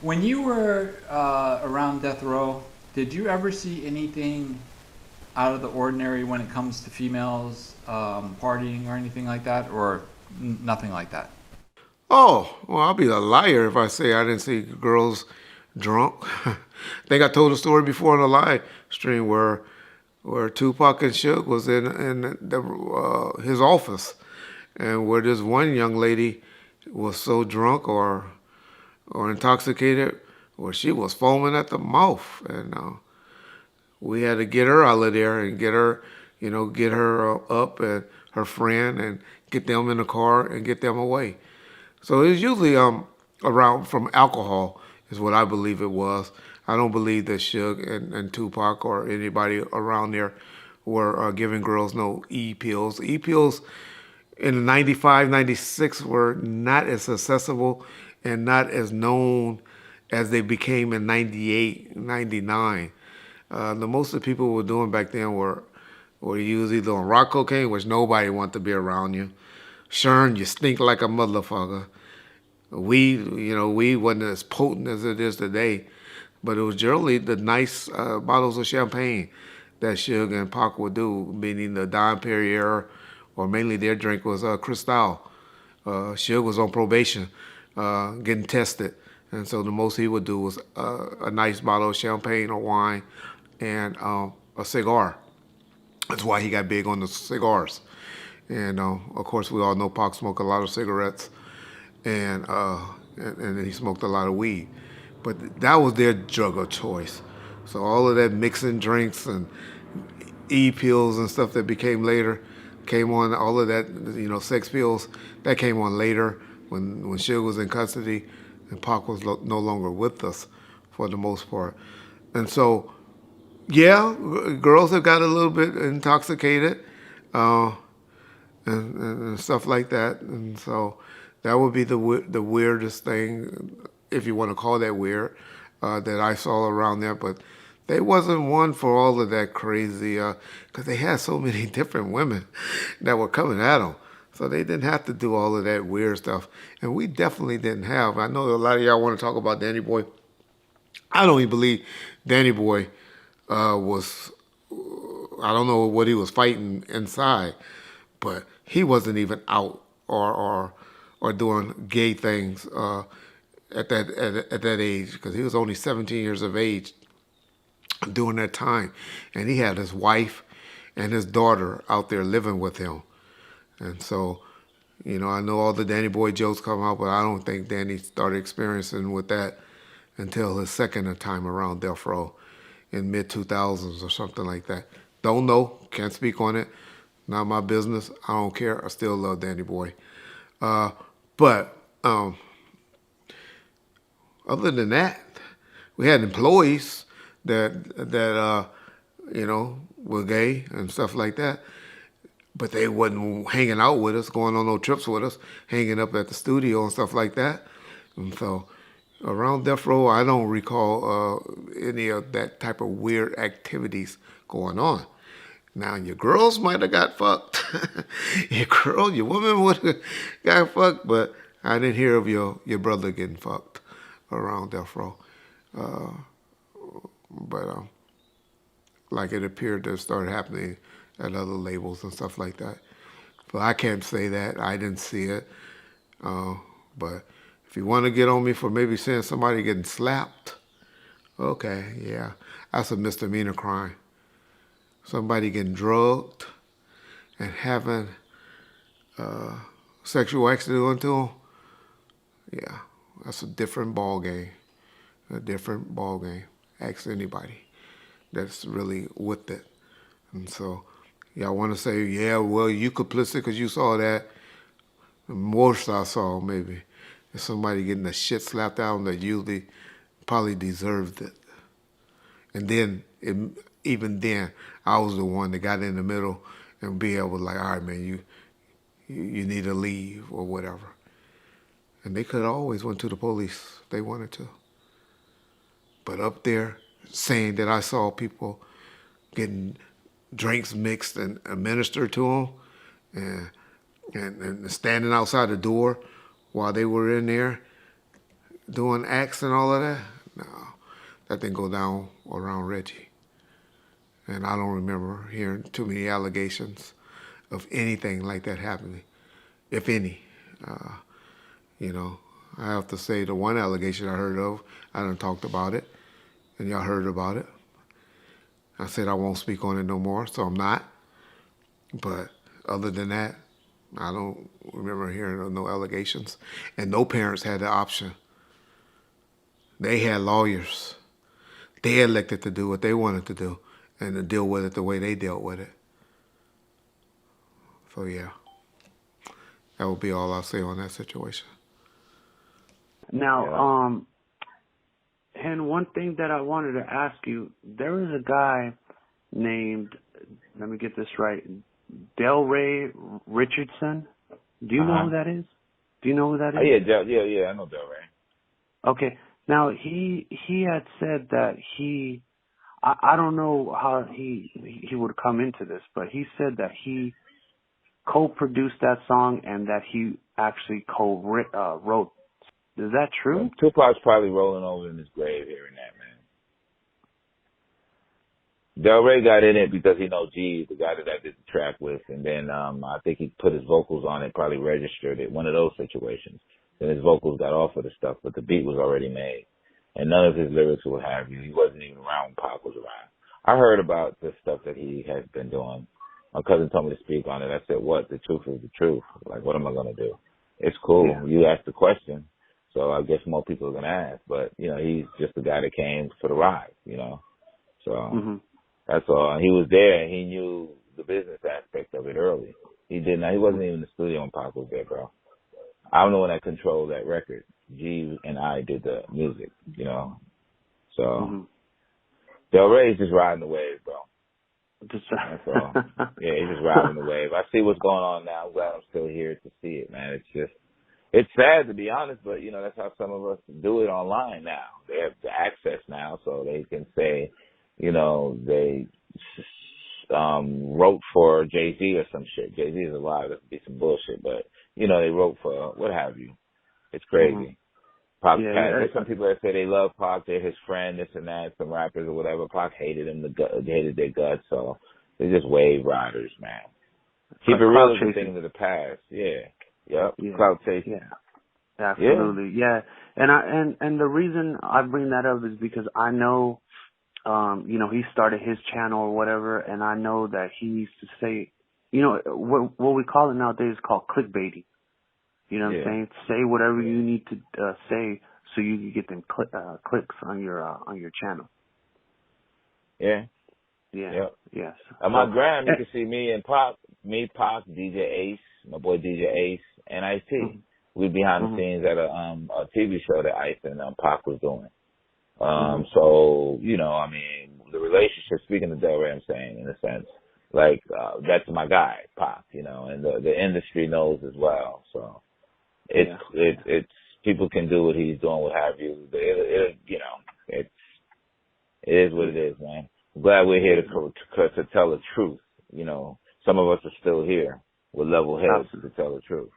When you were around death row, did you ever see anything out of the ordinary when it comes to females partying or anything like that, or nothing like that? Oh, well, I'll be a liar if I say I didn't see girls drunk. I think I told a story before on the live stream where Tupac and Suge was in his office, and where this one young lady was so drunk or intoxicated, where she was foaming at the mouth, and we had to get her out of there and get her, get her up and her friend and get them in the car and get them away. So it's usually around from alcohol is what I believe it was. I don't believe that Suge and Tupac or anybody around there were giving girls no E pills. E pills in 95, 96 were not as accessible and not as known as they became in 98, 99. The most of the people were doing back then were usually doing rock cocaine, which nobody wanted to be around you. Sherm, you stink like a motherfucker. Weed wasn't as potent as it is today, but it was generally the nice bottles of champagne that Suge and Pac would do, meaning the Dom Perrier, or mainly their drink was Cristal. Suge was on probation, getting tested, and so the most he would do was a nice bottle of champagne or wine and a cigar. That's why he got big on the cigars. And of course, we all know Pac smoked a lot of cigarettes, and and he smoked a lot of weed. But that was their drug of choice. So all of that mixing drinks and E pills and stuff that became later came on. All of that, sex pills that came on later when Suge was in custody and Pac was no longer with us for the most part. And so, yeah, girls have got a little bit intoxicated. Uh, and stuff like that. And so that would be the weirdest thing, if you want to call that weird, that I saw around there. But they wasn't one for all of that crazy, because they had so many different women that were coming at them. So they didn't have to do all of that weird stuff. And we definitely didn't have. I know a lot of y'all want to talk about Danny Boy. I don't even believe Danny Boy was, I don't know what he was fighting inside, but he wasn't even out or doing gay things at that age because he was only 17 years of age during that time, and he had his wife and his daughter out there living with him, and so. I know all the Danny Boy jokes come out, but I don't think Danny started experiencing with that until his second time around Death Row in mid 2000s or something like that. Don't know, can't speak on it. Not my business. I don't care. I still love Danny Boy. Uh, but other than that, we had employees that were gay and stuff like that. But they wasn't hanging out with us, going on no trips with us, hanging up at the studio and stuff like that. And so around Death Row, I don't recall any of that type of weird activities going on. Now your girls might have got fucked. Your woman would have got fucked, but I didn't hear of your brother getting fucked around Death Row. Uh, but like it appeared to start happening at other labels and stuff like that. But I can't say that. I didn't see it. Uh, but if you want to get on me for maybe saying somebody getting slapped, okay, yeah, that's a misdemeanor crime. Somebody getting drugged and having uh, sexual accident to them, yeah, that's a different ball game. A different ball game. Ask anybody that's really with it. And so, y'all want to say, yeah, well, you complicit because you saw that. The most I saw, maybe, is somebody getting the shit slapped out of them that usually probably deserved it. And then, even then, I was the one that got in the middle and be able to like, all right, man, you need to leave or whatever. And they could have always went to the police if they wanted to. But up there, saying that I saw people getting drinks mixed and administered to them, and standing outside the door while they were in there, doing acts and all of that. No, that didn't go down around Reggie. And I don't remember hearing too many allegations of anything like that happening, if any. Uh, you know, I have to say the one allegation I heard of, I done talked about it, and y'all heard about it. I said I won't speak on it no more, so I'm not. But other than that, I don't remember hearing of no allegations. And no parents had the option. They had lawyers. They elected to do what they wanted to do and to deal with it the way they dealt with it. So yeah, that would be all I'll say on that situation. Now, and one thing that I wanted to ask you, there is a guy named, let me get this right, Delray Richardson. Do you know who that is? Do you know who that is? Oh, yeah, I know Delray. Okay. Now, he had said that I don't know how he would come into this, but he said that he co-produced that song and that he actually wrote. Is that true? Tupac's probably rolling over in his grave hearing that, man. Delray got in it because he knows G, the guy that I did the track with, and then I think he put his vocals on it, probably registered it, one of those situations. Then his vocals got off of the stuff, but the beat was already made. And none of his lyrics would have you. He wasn't even around when Pac was around. I heard about the stuff that he has been doing. My cousin told me to speak on it. I said, what? The truth is the truth. Like, what am I going to do? It's cool. Yeah. You asked the question, so I guess more people are going to ask. But, you know, he's just the guy that came for the ride, you know. So that's all. He was there, and he knew the business aspect of it early. He wasn't even in the studio when Pac was there, bro. I'm the one that controlled that record. G and I did the music, you know. So Del Rey's just riding the wave, bro. That's all. Yeah, he's just riding the wave. I see what's going on now. I'm glad I'm still here to see it, man. It's sad to be honest, but you know, that's how some of us do it online now. They have the access now, so they can say, you know, they wrote for Jay-Z or some shit. Jay-Z is alive. That would be some bullshit, but you know, they wrote for what have you. It's crazy. Pac, there's some people that say they love Pac, they're his friend, this and that, some rappers or whatever. Pac hated him, hated their guts, so they're just wave riders, man. Keep it real is a thing of the past. Yeah. Yep. Yeah. Cloud chasing. Yeah. Absolutely. Yeah. And the reason I bring that up is because I know, you know, he started his channel or whatever, and I know that he used to say, you know, what we call it nowadays is called clickbaiting. You know what I'm saying? Say whatever you need to say so you can get them clicks on your channel. Yeah. Yeah. Yep. Yes. On my gram, you can see me and Pac, DJ Ace, my boy DJ Ace, and Ice-T. We behind the scenes at a TV show that Ice and Pac was doing. So, you know, I mean, the relationship, speaking of Del Rey, I'm saying, in a sense, like, that's my guy, Pac, you know, and the industry knows as well, so. It's people can do what he's doing, what have you. You know, it is what it is, man. I'm glad we're here to tell the truth. You know, some of us are still here with level heads to tell the truth.